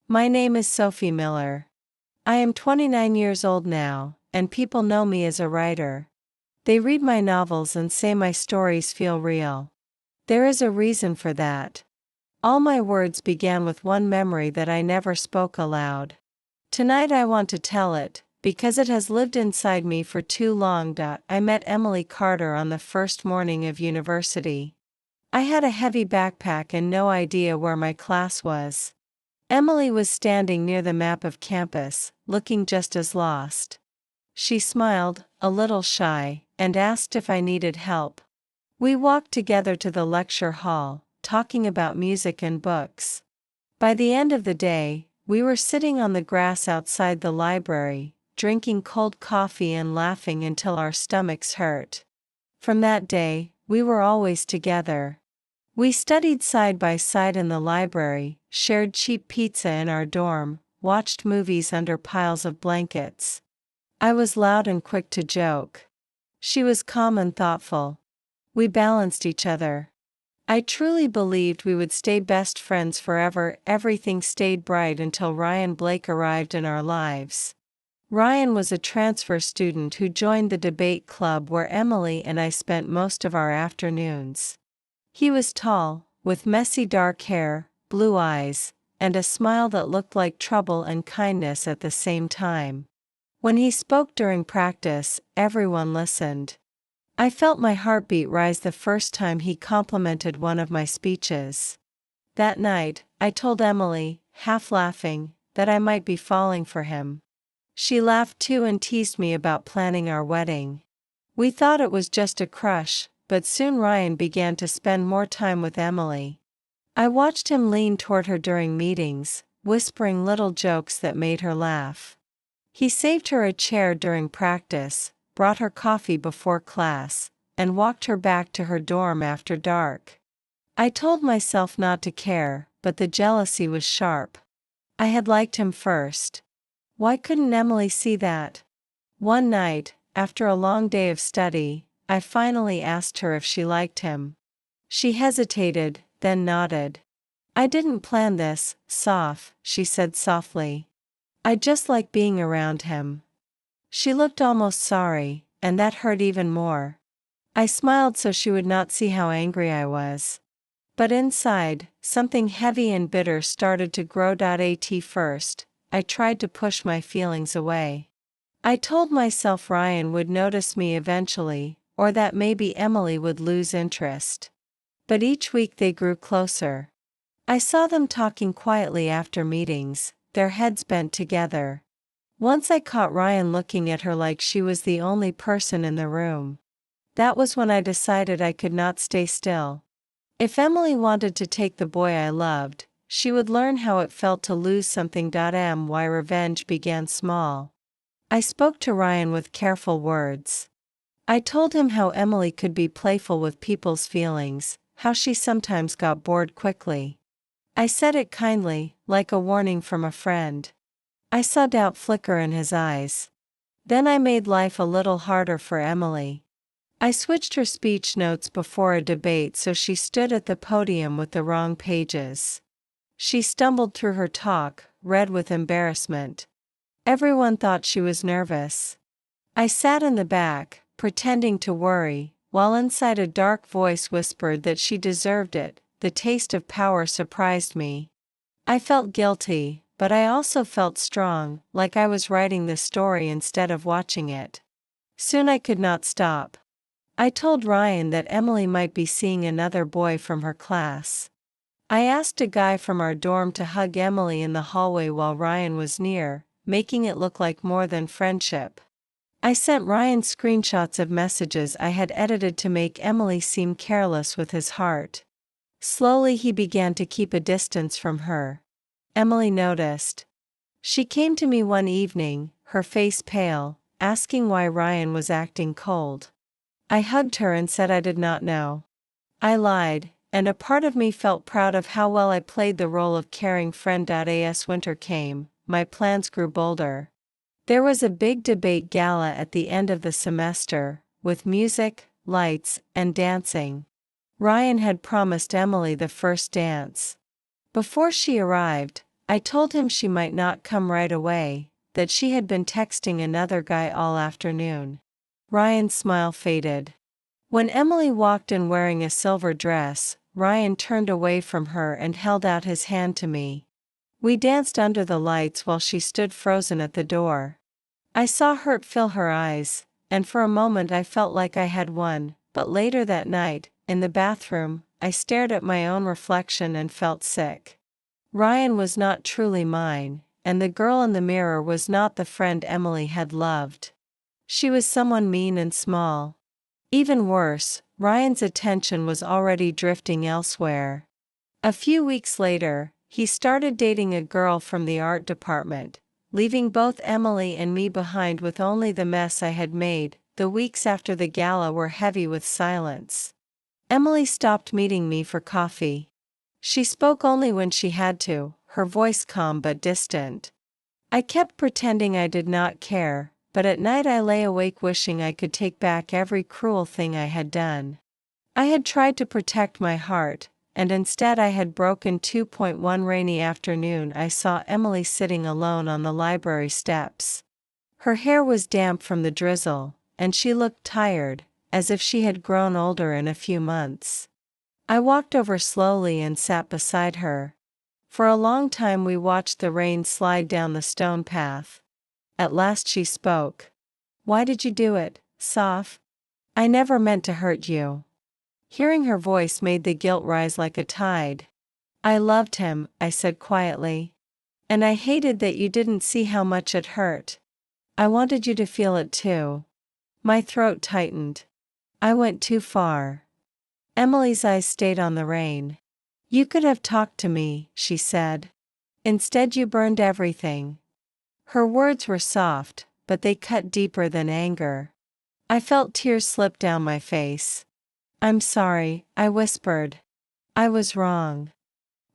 My name is Sophie Miller. I am 29 years old now, and people know me as a writer. They read my novels and say my stories feel real. There is a reason for that. All my words began with one memory that I never spoke aloud. Tonight I want to tell it, because it has lived inside me for too long. I met Emily Carter on the first morning of university. I had a heavy backpack and no idea where my class was. Emily was standing near the map of campus, looking just as lost. She smiled, a little shy, and asked if I needed help. We walked together to the lecture hall, talking about music and books. By the end of the day, we were sitting on the grass outside the library, drinking cold coffee and laughing until our stomachs hurt. From that day, we were always together. We studied side by side in the library, shared cheap pizza in our dorm, watched movies under piles of blankets. I was loud and quick to joke. She was calm and thoughtful. We balanced each other. I truly believed we would stay best friends forever. Everything stayed bright until Ryan Blake arrived in our lives. Ryan was a transfer student who joined the debate club where Emily and I spent most of our afternoons. He was tall, with messy dark hair, blue eyes, and a smile that looked like trouble and kindness at the same time. When he spoke during practice, everyone listened. I felt my heartbeat rise the first time he complimented one of my speeches. That night, I told Emily, half laughing, that I might be falling for him. She laughed too and teased me about planning our wedding. We thought it was just a crush, but soon Ryan began to spend more time with Emily. I watched him lean toward her during meetings, whispering little jokes that made her laugh. He saved her a chair during practice, brought her coffee before class, and walked her back to her dorm after dark. I told myself not to care, but the jealousy was sharp. I had liked him first. Why couldn't Emily see that? One night, after a long day of study, I finally asked her if she liked him. She hesitated, then nodded. I didn't plan this, Soph, she said softly. I just like being around him. She looked almost sorry, and that hurt even more. I smiled so she would not see how angry I was. But inside, something heavy and bitter started to grow. At first, I tried to push my feelings away. I told myself Ryan would notice me eventually, or that maybe Emily would lose interest. But each week they grew closer. I saw them talking quietly after meetings, their heads bent together. Once I caught Ryan looking at her like she was the only person in the room. That was when I decided I could not stay still. If Emily wanted to take the boy I loved, she would learn how it felt to lose something. My revenge began small. I spoke to Ryan with careful words. I told him how Emily could be playful with people's feelings, how she sometimes got bored quickly. I said it kindly, like a warning from a friend. I saw doubt flicker in his eyes. Then I made life a little harder for Emily. I switched her speech notes before a debate so she stood at the podium with the wrong pages. She stumbled through her talk, red with embarrassment. Everyone thought she was nervous. I sat in the back, pretending to worry, while inside a dark voice whispered that she deserved it. The taste of power surprised me. I felt guilty, but I also felt strong, like I was writing the story instead of watching it. Soon I could not stop. I told Ryan that Emily might be seeing another boy from her class. I asked a guy from our dorm to hug Emily in the hallway while Ryan was near, making it look like more than friendship. I sent Ryan screenshots of messages I had edited to make Emily seem careless with his heart. Slowly he began to keep a distance from her. Emily noticed. She came to me one evening, her face pale, asking why Ryan was acting cold. I hugged her and said I did not know. I lied, and a part of me felt proud of how well I played the role of caring friend. As winter came, my plans grew bolder. There was a big debate gala at the end of the semester, with music, lights, and dancing. Ryan had promised Emily the first dance. Before she arrived, I told him she might not come right away, that she had been texting another guy all afternoon. Ryan's smile faded. When Emily walked in wearing a silver dress, Ryan turned away from her and held out his hand to me. We danced under the lights while she stood frozen at the door. I saw hurt fill her eyes, and for a moment I felt like I had won, but later that night, in the bathroom, I stared at my own reflection and felt sick. Ryan was not truly mine, and the girl in the mirror was not the friend Emily had loved. She was someone mean and small. Even worse, Ryan's attention was already drifting elsewhere. A few weeks later, he started dating a girl from the art department, leaving both Emily and me behind with only the mess I had made. The weeks after the gala were heavy with silence. Emily stopped meeting me for coffee. She spoke only when she had to, her voice calm but distant. I kept pretending I did not care, but at night I lay awake wishing I could take back every cruel thing I had done. I had tried to protect my heart, and instead I had broken. 2. One rainy afternoon I saw Emily sitting alone on the library steps. Her hair was damp from the drizzle, and she looked tired, as if she had grown older in a few months. I walked over slowly and sat beside her. For a long time we watched the rain slide down the stone path. At last she spoke. "Why did you do it, Soph? I never meant to hurt you." Hearing her voice made the guilt rise like a tide. "I loved him," I said quietly. "And I hated that you didn't see how much it hurt. I wanted you to feel it too." My throat tightened. I went too far. Emily's eyes stayed on the rain. "You could have talked to me," she said. "Instead you burned everything." Her words were soft, but they cut deeper than anger. I felt tears slip down my face. "I'm sorry," I whispered. "I was wrong."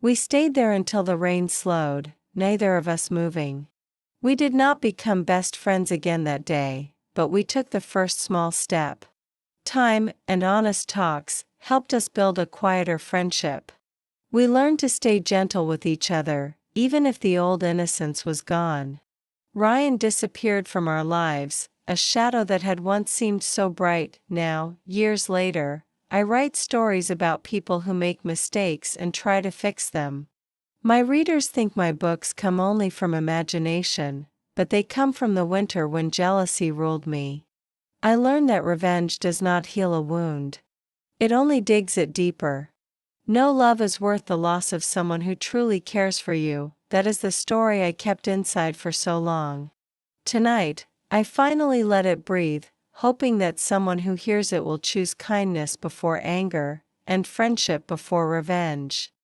We stayed there until the rain slowed, neither of us moving. We did not become best friends again that day, but we took the first small step. Time, and honest talks, helped us build a quieter friendship. We learned to stay gentle with each other, even if the old innocence was gone. Ryan disappeared from our lives, a shadow that had once seemed so bright. Now, years later, I write stories about people who make mistakes and try to fix them. My readers think my books come only from imagination, but they come from the winter when jealousy ruled me. I learned that revenge does not heal a wound. It only digs it deeper. No love is worth the loss of someone who truly cares for you. That is the story I kept inside for so long. Tonight, I finally let it breathe, hoping that someone who hears it will choose kindness before anger, and friendship before revenge.